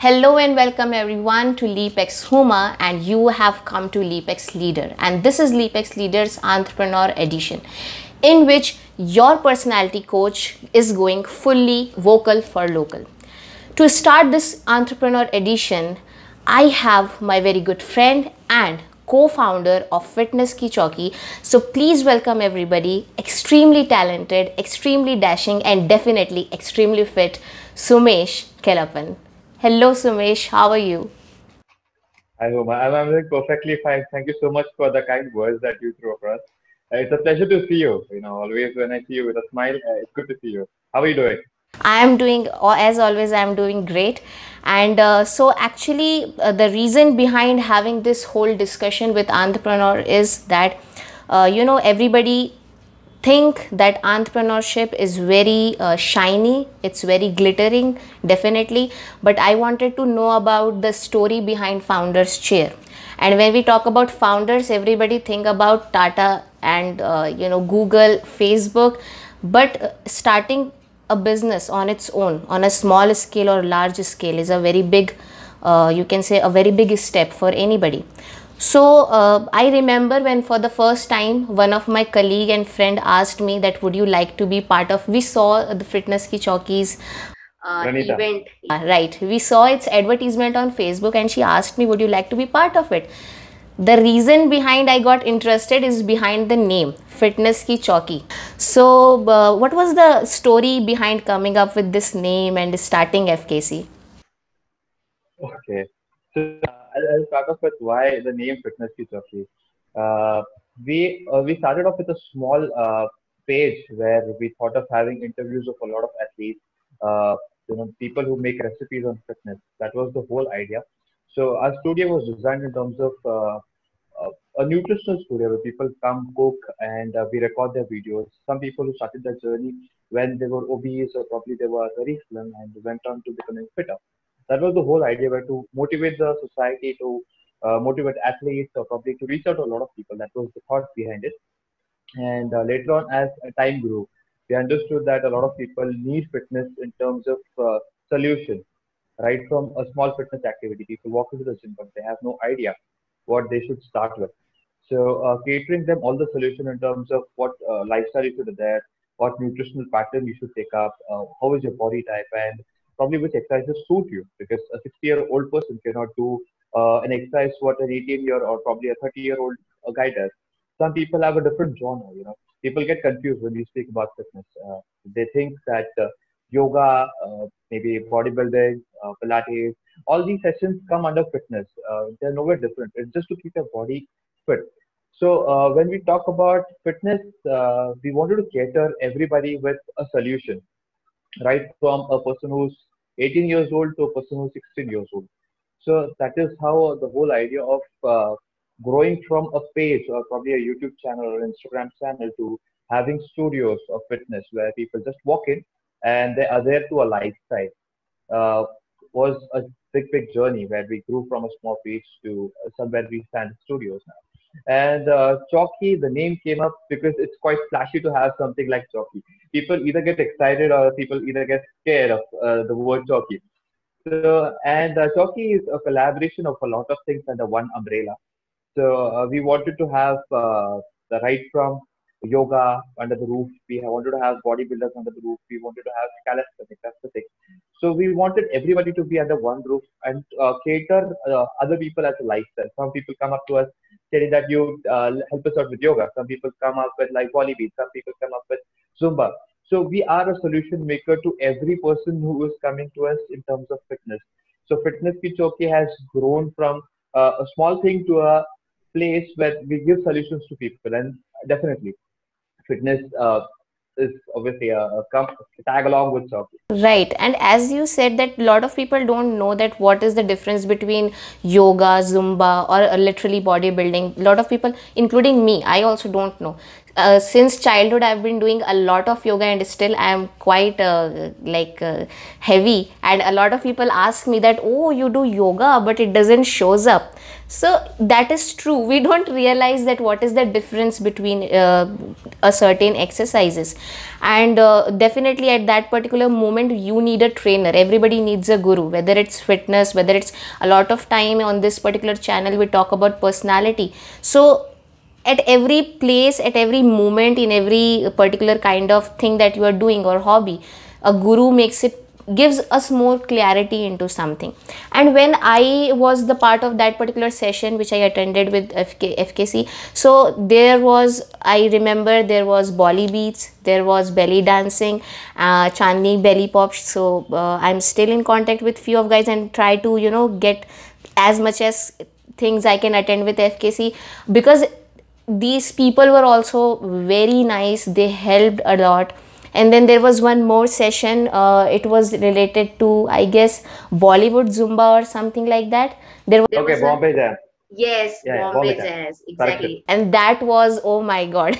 Hello and welcome everyone to LeapX Huma, and you have come to LeapX Leader, and this is LeapX Leader's Entrepreneur Edition, in which your personality coach is going fully vocal for local. To start this Entrepreneur Edition, I have my very good friend and co-founder of Fitness Ki Chauki. So please welcome everybody, extremely talented, extremely dashing, and definitely extremely fit, Sumesh Kelappan. Hello Sumesh, how are you? Hi, Homa. I'm doing perfectly fine. Thank you so much for the kind words that you threw across. It's a pleasure to see you. Always when I see you with a smile, it's good to see you. How are you doing? I am doing, as always, I am doing great. And so, actually, the reason behind having this whole discussion with entrepreneur is that, everybody think that entrepreneurship is very shiny, it's very glittering, definitely. But I wanted to know about the story behind founder's chair. And when we talk about founders, everybody think about Tata and Google, Facebook. But starting a business on its own, on a small scale or large scale, is a very big, you can say, a very big step for anybody. So I remember when for the first time one of my colleague and friend asked me that would you like to be part of, we saw the Fitness Ki Chauki's Pranita. event. Right, we saw its advertisement on Facebook and she asked me would you like to be part of it. The reason behind I got interested is behind the name Fitness Ki Chauki. So what was the story behind coming up with this name and starting FKC? Okay. So I'll start off with why the name Fitness Ki Chauki. Uh, we started off with a small page where we thought of having interviews of a lot of athletes, uh, people who make recipes on fitness. That was the whole idea. So our studio was designed in terms of a nutritional studio where people come cook and we record their videos. Some people who started their journey when they were obese or probably they were very slim and went on to becoming fitter. That was the whole idea, where to motivate the society, to motivate athletes, or probably to reach out to a lot of people. That was the thought behind it. And later on, as time grew, we understood that a lot of people need fitness in terms of solution, right from a small fitness activity. People walk into the gym, but they have no idea what they should start with. So catering them all the solution in terms of what lifestyle you should adapt, what nutritional pattern you should take up, how is your body type, and probably which exercises suit you. Because a 60-year-old person cannot do an exercise what an 18-year or probably a 30-year-old guy does. Some people have a different genre. People get confused when we speak about fitness. They think that yoga, maybe bodybuilding, Pilates, all these sessions come under fitness. They're nowhere different. It's just to keep your body fit. So when we talk about fitness, we wanted to cater everybody with a solution, right from a person who's 18 years old to a person who's 16 years old. So that is how the whole idea of growing from a page or probably a YouTube channel or Instagram channel to having studios of fitness where people just walk in and they are there to a lifestyle uh, was a big journey where we grew from a small page to somewhere we stand in studios now. And Chalky, the name came up because it's quite flashy to have something like Chalky. People either get excited or people either get scared of the word Chalky. So, and Chalky is a collaboration of a lot of things under one umbrella. So we wanted to have the right from yoga under the roof. Wanted to have bodybuilders under the roof. We wanted to have calisthenics. That's the thing. So we wanted everybody to be under one roof and cater other people as a lifestyle. Some people come up to us saying that you help us out with yoga. Some people come up with like volleyball. Some people come up with Zumba. So we are a solution maker to every person who is coming to us in terms of fitness. So Fitness Ki Chowki has grown from a small thing to a place where we give solutions to people, and definitely fitness is obviously tag along with soccer. Right, and as you said that a lot of people don't know that what is the difference between yoga, Zumba, or literally bodybuilding. A lot of people, including me, I also don't know. since childhood I've been doing a lot of yoga, and still I'm quite heavy, and a lot of people ask me that, oh, you do yoga but it doesn't shows up. So that is true. We don't realize that what is the difference between a certain exercises. And definitely at that particular moment you need a trainer. Everybody needs a guru, whether it's fitness, whether it's, a lot of time on this particular channel we talk about personality. So at every place, at every moment, in every particular kind of thing that you are doing or hobby, a guru makes it, gives us more clarity into something. And when I was the part of that particular session which I attended with FKC, so there was, I remember there was Bolly beats, there was belly dancing, Chandni belly pop. So I'm still in contact with few of guys and try to, get as much as things I can attend with FKC, because these people were also very nice. They helped a lot. And then there was one more session. It was related to, I guess, Bollywood Zumba or something like that. There Okay, was a, Bombay Jam. yes, Yeah, yeah, Bombay Bombay Jam. Jazz, Correction. exactly. And that was, oh my God,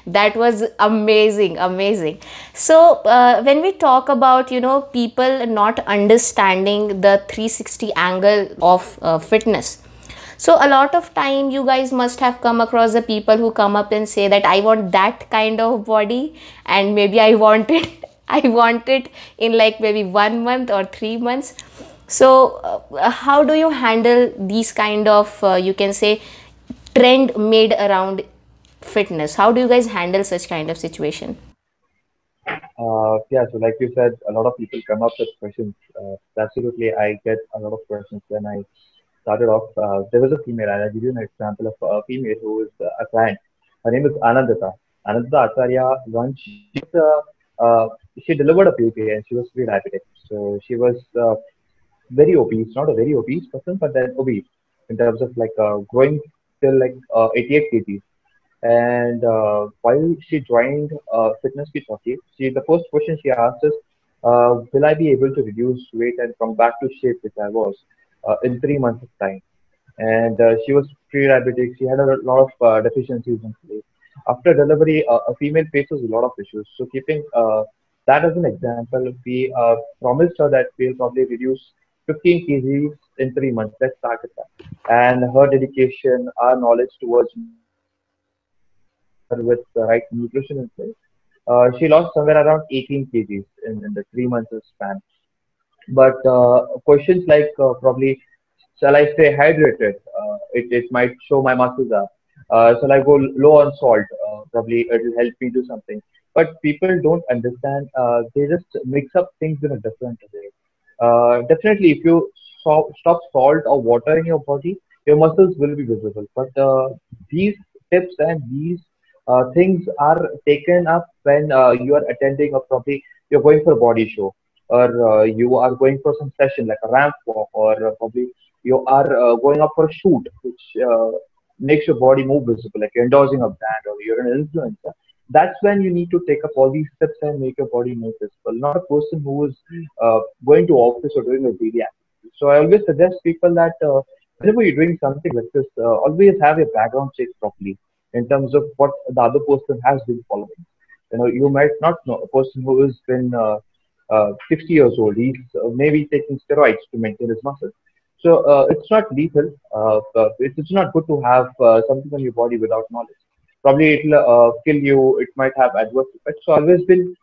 that was amazing, amazing. So when we talk about, people not understanding the 360 angle of fitness, so a lot of time you guys must have come across the people who come up and say that I want that kind of body, and maybe I want it, I want it in like maybe 1 month or 3 months. So how do you handle these kind of, you can say, trend made around fitness? How do you guys handle such kind of situation? Yeah, so like you said, a lot of people come up with questions. Absolutely, I get a lot of questions when I started off. There was a female, and I'll give you an example of a female who is a client. Her name is Anandita. Anandita Acharya. Once she delivered a baby and she was pre-diabetic. So she was very obese, not a very obese person, but then obese in terms of like growing till like 88 kgs. And while she joined Fitness Ki Chowki, the first question she asked is, "Will I be able to reduce weight and come back to shape which I was in 3 months of time?" And she was pre-diabetic. She had a lot of deficiencies in place. After delivery, a female faces a lot of issues. So keeping that as an example, we promised her that we'll probably reduce 15 kgs in 3 months. Let's target that. And her dedication, our knowledge towards her with the right nutrition in place, she lost somewhere around 18 kgs in the 3 months span. But questions like probably, shall I stay hydrated? It might show my muscles up. Shall I go low on salt? Probably it will help me do something. But people don't understand. They just mix up things in a different way. Definitely, if you stop salt or water in your body, your muscles will be visible. But these tips and these things are taken up when you are attending, or probably you're going for a body show, or you are going for some session like a ramp walk, or probably you are going up for a shoot which makes your body more visible, like you're endorsing a brand or you're an influencer. That's when you need to take up all these steps and make your body more visible, not a person who is going to office or doing a daily activity. So I always suggest people that whenever you're doing something like this, always have a background check properly in terms of what the other person has been following. You might not know a person who has been 60 years old. He's maybe taking steroids to maintain his muscles. So it's not lethal. It's not good to have something on your body without knowledge. Probably it'll kill you. It might have adverse effects. So I've always been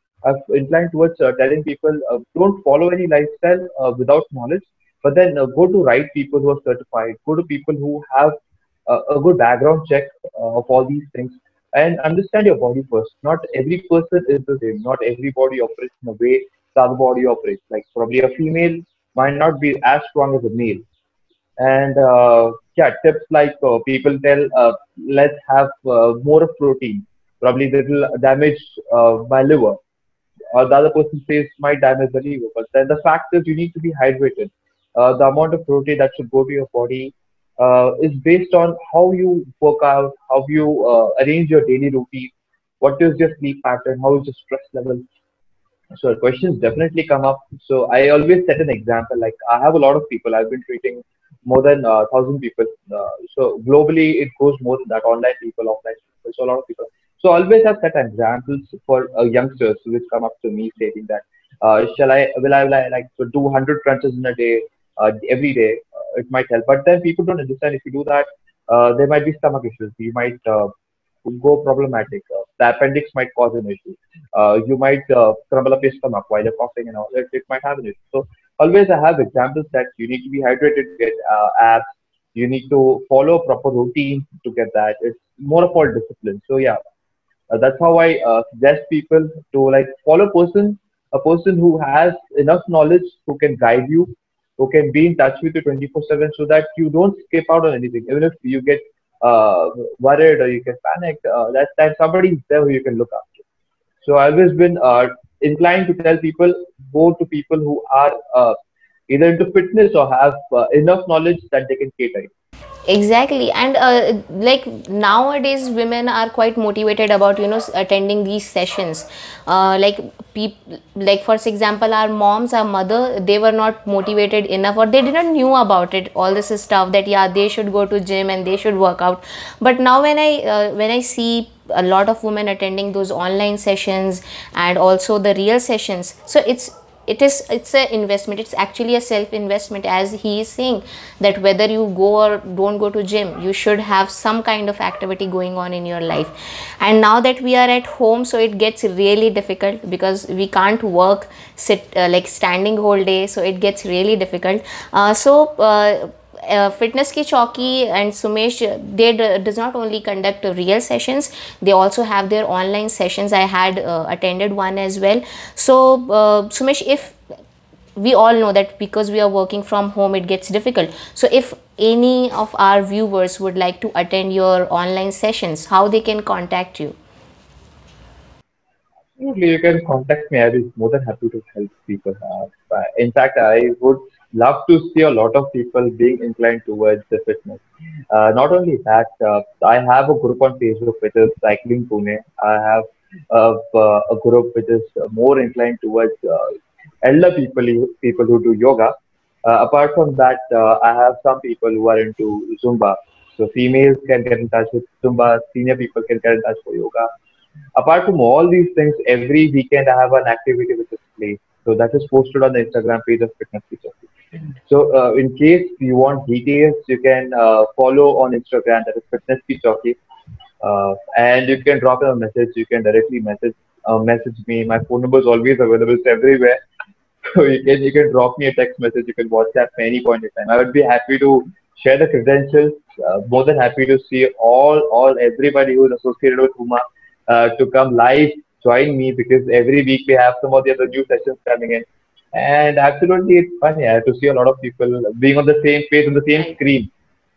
inclined towards telling people don't follow any lifestyle without knowledge, but then go to right people who are certified. Go to people who have a good background check of all these things, and understand your body first. Not every person is the same. Not everybody operates in a way the other body operates. Like probably a female might not be as strong as a male. And yeah, tips like people tell, let's have more of protein. Probably that will damage my liver. Or the other person says might damage the liver. But then the fact is you need to be hydrated. The amount of protein that should go to your body is based on how you work out, how you arrange your daily routine, what is your sleep pattern, how is your stress level. So questions definitely come up. So I always set an example. Like I have a lot of people. I've been treating more than 1,000 people. So globally, it goes more than that. Online people, offline people. So a lot of people. So always have set examples for youngsters which come up to me stating that, will I like to do 100 crunches in a day, every day? It might help, but then people don't understand if you do that, there might be stomach issues. You might go problematic. The appendix might cause an issue. You might crumble up your stomach while you're coughing and all. It might have an issue. So always I have examples that you need to be hydrated to get abs. You need to follow a proper routine to get that. It's more of all discipline. So yeah, that's how I suggest people to like follow a person who has enough knowledge, who can guide you, who can be in touch with you 24/7, so that you don't skip out on anything. Even if you get uh, worried or you get panicked, that time somebody is there who you can look after. So I've always been inclined to tell people, go to people who are either into fitness or have enough knowledge that they can cater. Exactly. And like nowadays women are quite motivated about attending these sessions. Like people, like for example, our moms, our mother, they were not motivated enough, or they didn't knew about it, all this stuff, that yeah, they should go to gym and they should work out. But now when I see a lot of women attending those online sessions and also the real sessions, so it's a investment. It's actually a self investment, as he is saying, that whether you go or don't go to gym, you should have some kind of activity going on in your life. And now that we are at home, so it gets really difficult because we can't work, sit like standing whole day, so it gets really difficult. Fitness Ki Chowki and Sumesh, they does not only conduct real sessions, they also have their online sessions. I had attended one as well. So Sumesh, if we all know that because we are working from home, it gets difficult. So if any of our viewers would like to attend your online sessions, how they can contact you? Absolutely, you can contact me. I'll be more than happy to help people. In fact, I would love to see a lot of people being inclined towards the fitness. Not only that, I have a group on Facebook which is Cycling Pune. I have a group which is more inclined towards elder people who do yoga. Apart from that, I have some people who are into Zumba. So females can get in touch with Zumba. Senior people can get in touch for yoga. Apart from all these things, every weekend I have an activity which is played. So that is posted on the Instagram page of Fitness Teacher. So in case you want details, you can follow on Instagram, that is Fitness Teacher. And you can drop a message. You can directly message me. My phone number is always available. It's everywhere. So you can drop me a text message. You can WhatsApp me any point in time. I would be happy to share the credentials. More than happy to see all everybody who is associated with Huma to come live, join me, because every week we have some of the other new sessions coming in. And absolutely, it's fun, yeah, to see a lot of people being on the same page on the same screen.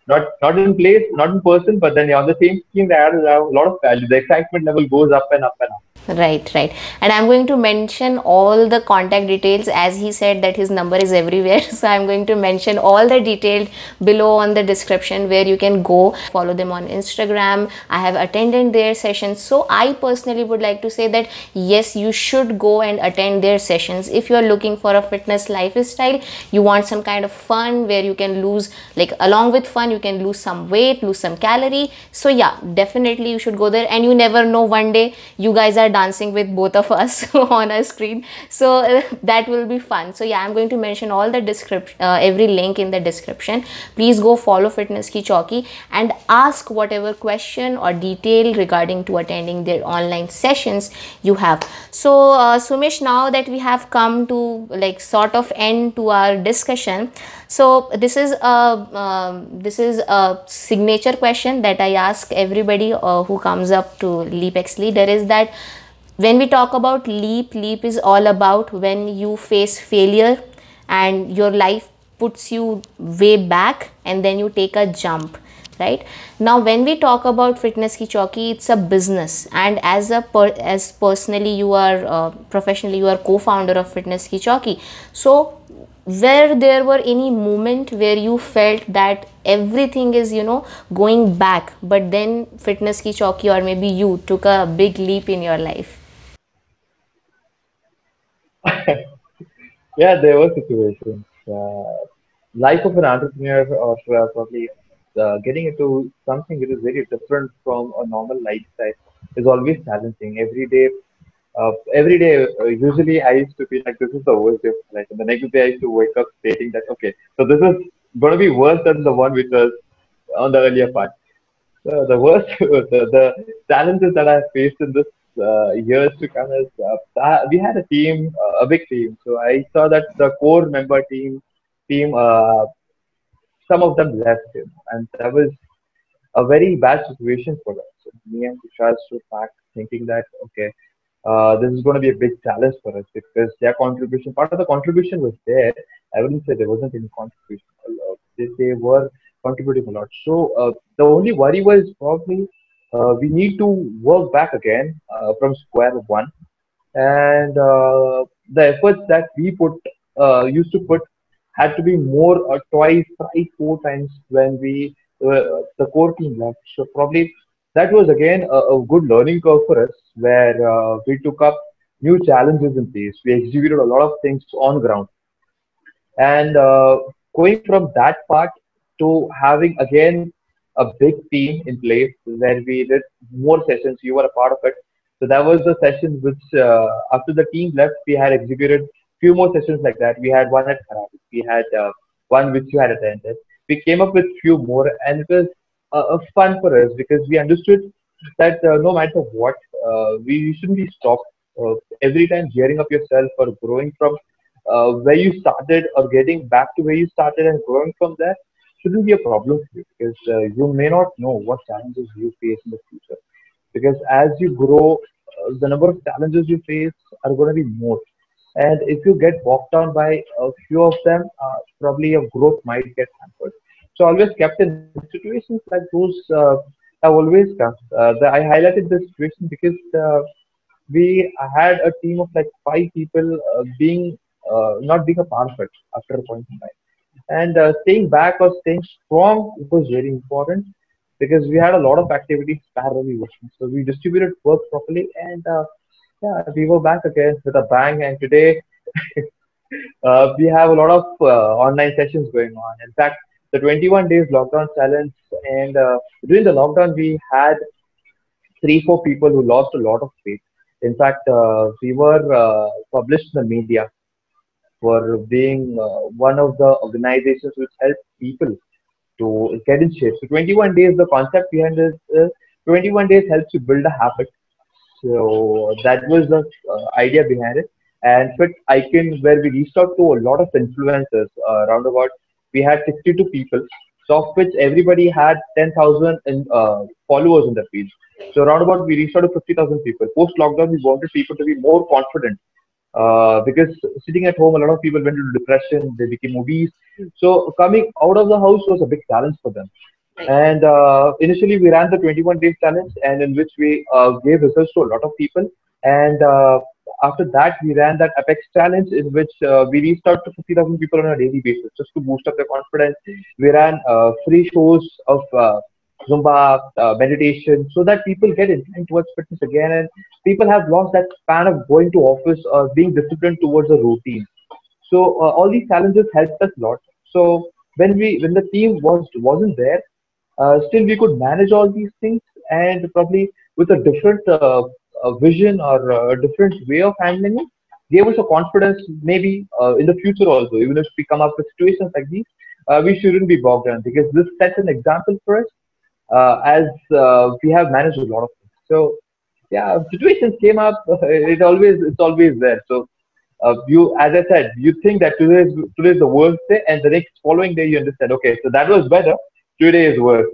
Not in place, not in person, but then on the same screen, there are a lot of value. The excitement level goes up and up and up. Right, right. And I'm going to mention all the contact details, as he said that his number is everywhere. So I'm going to mention all the detail below on the description where you can go follow them on Instagram. I have attended their sessions. So I personally would like to say that yes, you should go and attend their sessions. If you are looking for a fitness lifestyle, you want some kind of fun where you can lose, like along with fun, you can lose some weight, lose some calorie. So yeah, definitely you should go there. And you never know, one day you guys are dancing with both of us on a screen, so that will be fun. So yeah, I'm going to mention all the description, every link in the description. Please go follow Fitness Ki Chowki and ask whatever question or detail regarding to attending their online sessions you have. So Sumesh, now that we have come to like sort of end to our discussion, so this is a signature question that I ask everybody who comes up to LeapX Leader, is that when we talk about leap is all about when you face failure and your life puts you way back and then you take a jump, right? Now when we talk about Fitness Ki Chowki, it's a business, and as personally you are professionally you are co-founder of Fitness Ki Chowki. So where there were any moment where you felt that everything is going back, but then Fitness Ki Chowki or maybe you took a big leap in your life? Yeah, there were situations. Life of an entrepreneur, or probably getting into something which is very different from a normal lifestyle. is always challenging. Every day, usually I used to feel like this is the worst day of my life. And the next day I used to wake up stating that, okay, so this is going to be worse than the one which was on the earlier part. So the worst, the challenges that I faced in this years to come is we had a team, a big team. So I saw that the core member team, some of them left him, and that was a very bad situation for us. So me and Tushar stood back thinking that, okay, this is going to be a big challenge for us because their contribution, part of the contribution was there. I wouldn't say there wasn't any contribution. They were contributing a lot. So the only worry was probably we need to work back again from square one, and the efforts that we used to put had to be more twice, thrice, four times when the core team left. So probably that was again a good learning curve for us, where we took up new challenges in place. We executed a lot of things on ground, and going from that part to having again a big team in place where we did more sessions. You were a part of it. So that was the session which, after the team left, we had executed few more sessions like that. We had one at Karabi. We had one which you had attended. We came up with few more, and it was fun for us because we understood that no matter what, we shouldn't be stopped. Every time gearing up yourself or growing from where you started or getting back to where you started and growing from there shouldn't be a problem for you because you may not know what challenges you face in the future. Because as you grow, the number of challenges you face are going to be more. And if you get bogged down by a few of them, probably your growth might get hampered. So always kept in situations like those have always come. I highlighted this situation because we had a team of like five people being not being a part of it after a point in time. And staying back or staying strong was very important because we had a lot of activities parallelly working. So we distributed work properly, and yeah, we were back again with a bang. And today we have a lot of online sessions going on. In fact, the 21 days lockdown challenge, and during the lockdown, we had three, four people who lost a lot of weight. In fact, we were published in the media for being one of the organizations which help people to get in shape. So 21 days, the concept behind this 21 days helps you build a habit. So that was the idea behind it. And Fit Icon, where we reached out to a lot of influencers, around about, we had 62 people, so of which everybody had 10,000 followers on the page. So around about, we reached out to 50,000 people. Post lockdown, we wanted people to be more confident because sitting at home, a lot of people went into depression, they became obese. So coming out of the house was a big challenge for them. And initially, we ran the 21 days challenge, and in which we gave results to a lot of people. And after that, we ran that Apex challenge, in which we reached out to 50,000 people on a daily basis just to boost up their confidence. We ran free shows of Zumba, meditation, so that people get inclined towards fitness again, and people have lost that span of going to office or being disciplined towards a routine. So all these challenges helped us a lot. So when the team wasn't there, still we could manage all these things, and probably with a different vision or a different way of handling it, gave us a confidence maybe in the future also. Even if we come up with situations like these, we shouldn't be bogged down because this sets an example for us as we have managed a lot of things. So yeah, situations came up. It's always there. So as I said, you think that today's the worst day, and the next following day you understand. Okay, so that was better. Today is worse.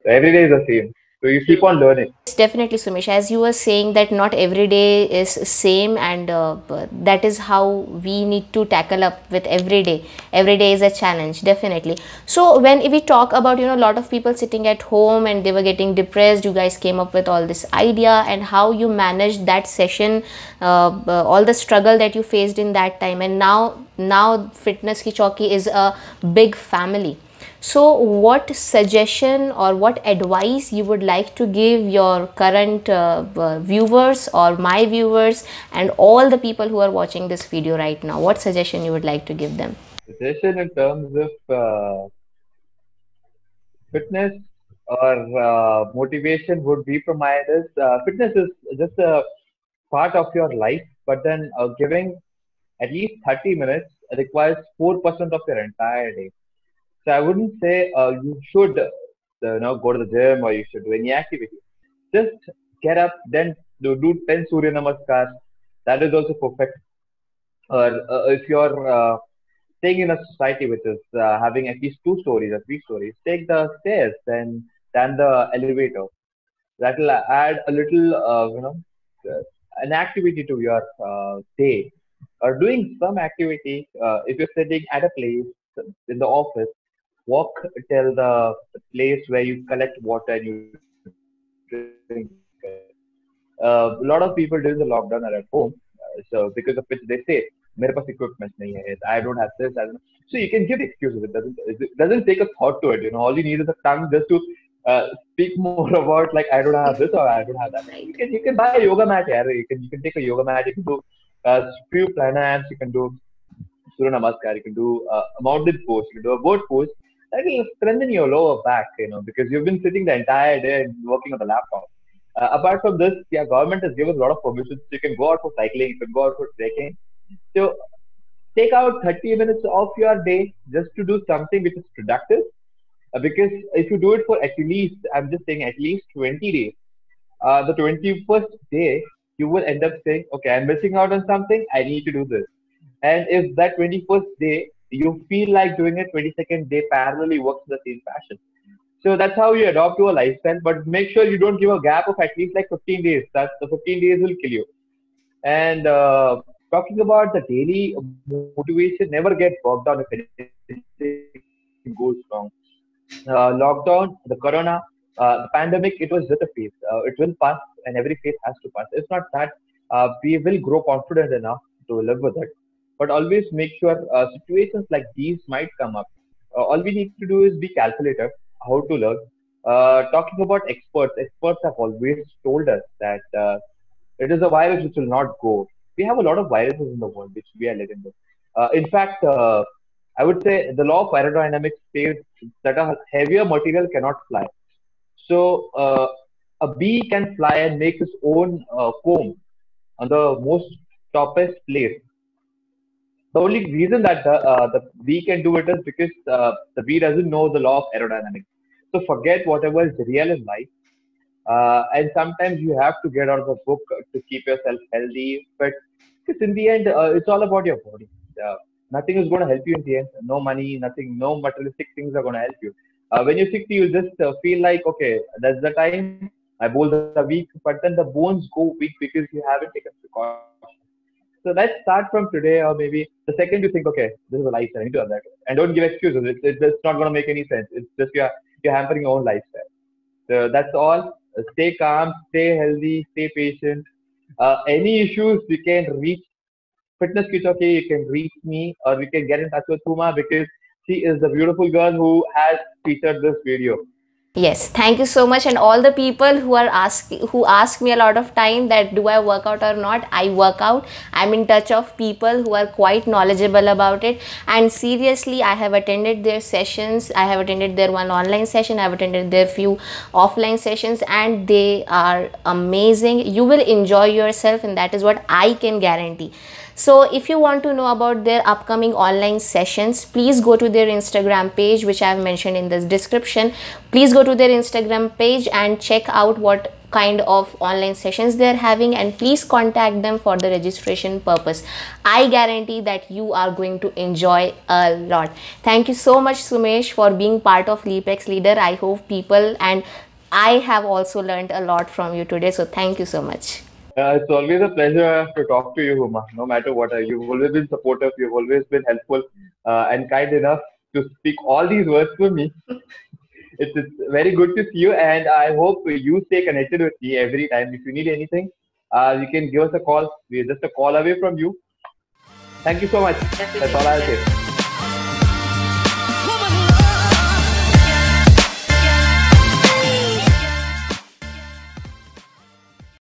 So every day is the same. So you keep on learning. Yes, definitely, Sumesh. As you were saying that not every day is same, and that is how we need to tackle up with every day. Every day is a challenge, definitely. So when we talk about, a lot of people sitting at home and they were getting depressed, you guys came up with all this idea and how you managed that session, all the struggle that you faced in that time, and now Fitness Ki Chauki is a big family. So what suggestion or what advice you would like to give your current viewers or my viewers and all the people who are watching this video right now? What suggestion you would like to give them? Suggestion in terms of fitness. or motivation would be from my end is fitness is just a part of your life, but then giving at least 30 minutes requires 4% of your entire day. So I wouldn't say you should go to the gym or you should do any activity. Just get up, then do 10 Surya Namaskar. That is also perfect. Or if you're staying in a society which is having at least 2 stories or 3 stories, take the stairs than the elevator. That will add a little, an activity to your day. Or doing some activity, if you're sitting at a place in the office, walk till the place where you collect water and you drink it. A lot of people during the lockdown are at home, so because of which they say, "मेरे पास equipment नहीं है, I don't have this, I don't." So you can give excuses. It doesn't take a thought to it. All you need is a tongue just to speak more about like I don't have this or I don't have that. Right. You can buy a yoga mat, yeah. You can take a yoga mat. You can do few pranayams. You can do Surya Namaskar. You can do a mountain pose. You can do a boat pose. That will strengthen your lower back, because you've been sitting the entire day and working on the laptop. Apart from this, yeah, government has given a lot of permissions. You can go out for cycling. You can go out for trekking. So take out 30 minutes of your day just to do something which is productive. Because if you do it for at least, I'm just saying at least 20 days, the 21st day, you will end up saying, okay, I'm missing out on something. I need to do this. And if that 21st day, you feel like doing it, 22nd day parallelly works in the same fashion. So that's how you adopt to a lifestyle, but make sure you don't give a gap of at least like 15 days. That's the 15 days will kill you. And talking about the daily motivation, never get bogged down if anything goes wrong. Lockdown, the corona, the pandemic, it was just a phase. It will pass, and every phase has to pass. It's not that we will grow confident enough to live with it, but always make sure situations like these might come up. All we need to do is be calculated, how to learn. Talking about experts have always told us that it is a virus which will not go. We have a lot of viruses in the world which we are living with. In fact, I would say the law of aerodynamics says that a heavier material cannot fly. So a bee can fly and make its own comb on the most toppest place. The only reason that the bee can do it is because the bee doesn't know the law of aerodynamics. So forget whatever is real in life. And sometimes you have to get out of the book to keep yourself healthy. But because in the end, it's all about your body. Nothing is going to help you in the end. No money, nothing, no materialistic things are going to help you. When you're 60, you just feel like, okay, that's the time. My bones are weak, but then the bones go weak because you haven't taken precautions. So let's start from today, or maybe the second you think, okay, this is a lifestyle, I need to have that. And don't give excuses. It's not going to make any sense. It's just you're hampering your own lifestyle. So that's all. Stay calm, stay healthy, stay patient. Any issues, you can reach Fitness Ki Chowki, you can reach me or you can get in touch with Huma because she is the beautiful girl who has featured this video. Yes, thank you so much. And all the people who ask me a lot of time that do I work out or not, I work out. I'm in touch of people who are quite knowledgeable about it. And seriously, I have attended their sessions. I have attended their one online session. I have attended their few offline sessions, and they are amazing. You will enjoy yourself, and that is what I can guarantee. So if you want to know about their upcoming online sessions, please go to their Instagram page, which I have mentioned in this description. Please go to their Instagram page and check out what kind of online sessions they are having, and please contact them for the registration purpose. I guarantee that you are going to enjoy a lot. Thank you so much, Sumesh, for being part of LeapX Leader. I hope people and I have also learned a lot from you today. So thank you so much. It's always a pleasure to talk to you, Huma. No matter what, you've always been supportive, you've always been helpful and kind enough to speak all these words for me. It's very good to see you, and I hope you stay connected with me every time. If you need anything, you can give us a call. We're just a call away from you. Thank you so much. That's all I'll say.